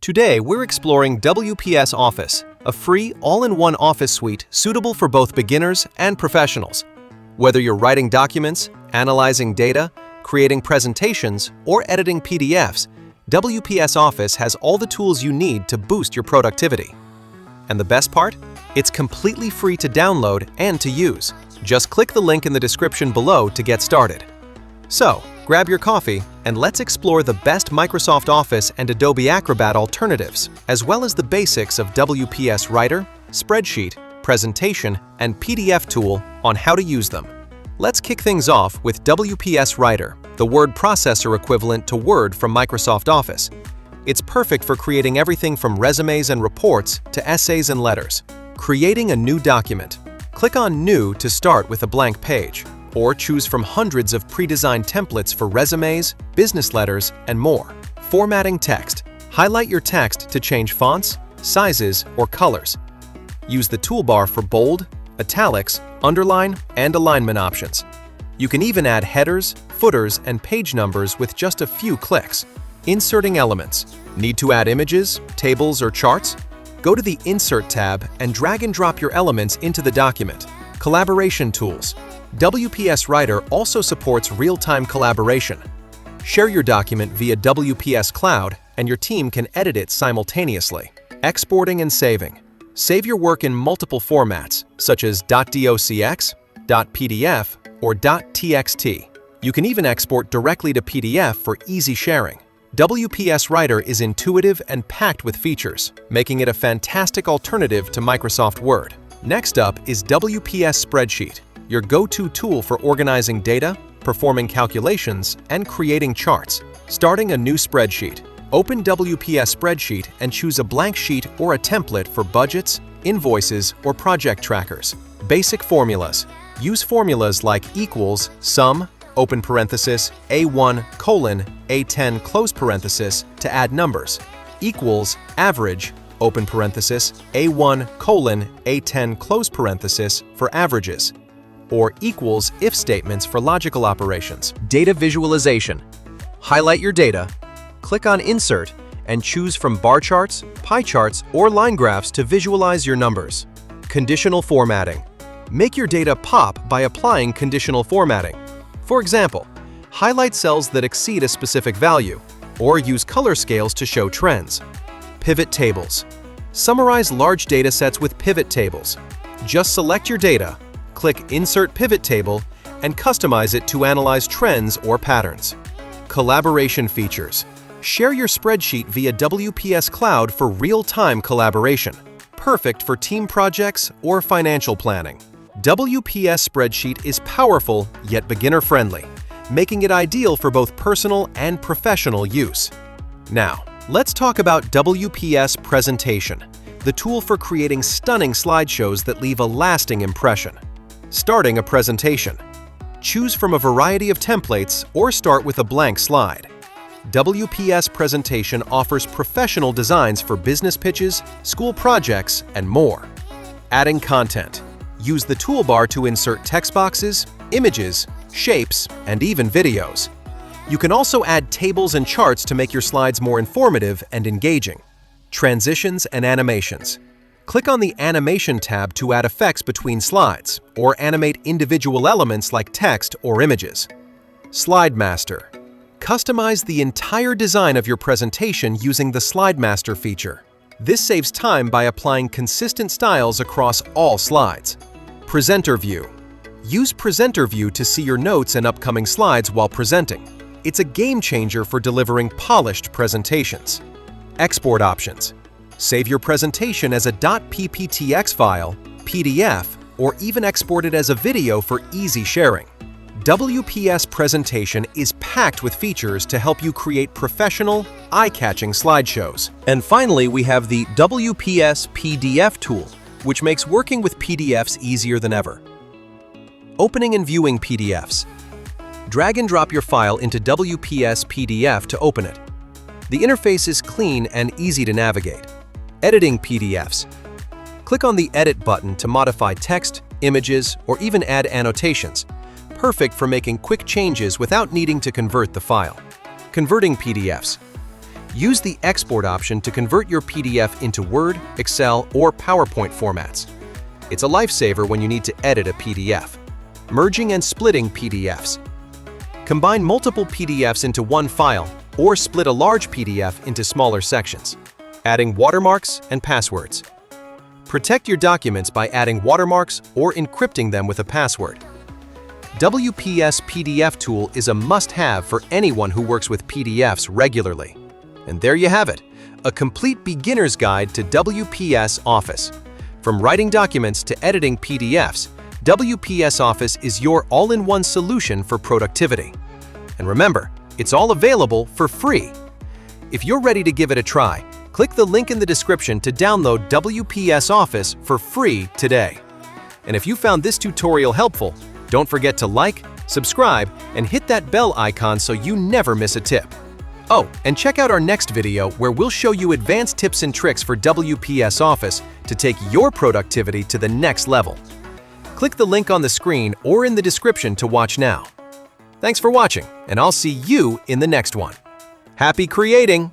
Today, we're exploring WPS Office, a free, all-in-one office suite suitable for both beginners and professionals. Whether you're writing documents, analyzing data, creating presentations, or editing PDFs, WPS Office has all the tools you need to boost your productivity. And the best part? It's completely free to download and to use. Just click the link in the description below to get started. So, grab your coffee and let's explore the best Microsoft Office and Adobe Acrobat alternatives, as well as the basics of WPS Writer, Spreadsheet, Presentation, and PDF tool on how to use them. Let's kick things off with WPS Writer, the word processor equivalent to Word from Microsoft Office. It's perfect for creating everything from resumes and reports to essays and letters. Creating a new document. Click on New to start with a blank page, or choose from hundreds of pre-designed templates for resumes, business letters, and more. Formatting text. Highlight your text to change fonts, sizes, or colors. Use the toolbar for bold, italics, underline, and alignment options. You can even add headers, footers, and page numbers with just a few clicks. Inserting elements. Need to add images, tables, or charts? Go to the Insert tab and drag and drop your elements into the document. Collaboration tools. WPS Writer also supports real-time collaboration. Share your document via WPS Cloud and your team can edit it simultaneously. Exporting and saving. Save your work in multiple formats, such as .docx, .pdf, or .txt. You can even export directly to PDF for easy sharing. WPS Writer is intuitive and packed with features, making it a fantastic alternative to Microsoft Word. Next up is WPS Spreadsheet, your go-to tool for organizing data, performing calculations, and creating charts. Starting a new spreadsheet. Open WPS Spreadsheet and choose a blank sheet or a template for budgets, invoices, or project trackers. Basic formulas. Use formulas like equals, sum, open parenthesis, A1, colon, A10, close parenthesis to add numbers. Equals, average, open parenthesis, A1, colon, A10, close parenthesis for averages. Or equals if statements for logical operations. Data visualization. Highlight your data, click on Insert, and choose from bar charts, pie charts, or line graphs to visualize your numbers. Conditional formatting. Make your data pop by applying conditional formatting. For example, highlight cells that exceed a specific value, or use color scales to show trends. Pivot tables. Summarize large data sets with pivot tables. Just select your data, click Insert Pivot Table, and customize it to analyze trends or patterns. Collaboration features. Share your spreadsheet via WPS Cloud for real-time collaboration. Perfect for team projects or financial planning. WPS Spreadsheet is powerful yet beginner-friendly, making it ideal for both personal and professional use. Now, let's talk about WPS Presentation, the tool for creating stunning slideshows that leave a lasting impression. Starting a presentation. Choose from a variety of templates or start with a blank slide. WPS Presentation offers professional designs for business pitches, school projects, and more. Adding content. Use the toolbar to insert text boxes, images, shapes, and even videos. You can also add tables and charts to make your slides more informative and engaging. Transitions and animations. Click on the Animation tab to add effects between slides, or animate individual elements like text or images. Slide Master. Customize the entire design of your presentation using the Slide Master feature. This saves time by applying consistent styles across all slides. Presenter View. Use Presenter View to see your notes and upcoming slides while presenting. It's a game changer for delivering polished presentations. Export options. Save your presentation as a .pptx file, PDF, or even export it as a video for easy sharing. WPS Presentation is packed with features to help you create professional, eye-catching slideshows. And finally, we have the WPS PDF tool, which makes working with PDFs easier than ever. Opening and viewing PDFs. Drag and drop your file into WPS PDF to open it. The interface is clean and easy to navigate. Editing PDFs. Click on the Edit button to modify text, images, or even add annotations. Perfect for making quick changes without needing to convert the file. Converting PDFs. Use the export option to convert your PDF into Word, Excel, or PowerPoint formats. It's a lifesaver when you need to edit a PDF. Merging and splitting PDFs. Combine multiple PDFs into one file or split a large PDF into smaller sections. Adding watermarks and passwords. Protect your documents by adding watermarks or encrypting them with a password. WPS PDF tool is a must-have for anyone who works with PDFs regularly. And there you have it, a complete beginner's guide to WPS Office. From writing documents to editing PDFs, WPS Office is your all-in-one solution for productivity. And remember, it's all available for free. If you're ready to give it a try, click the link in the description to download WPS Office for free today. And if you found this tutorial helpful, don't forget to like, subscribe, and hit that bell icon so you never miss a tip. Oh, and check out our next video where we'll show you advanced tips and tricks for WPS Office to take your productivity to the next level. Click the link on the screen or in the description to watch now. Thanks for watching, and I'll see you in the next one. Happy creating!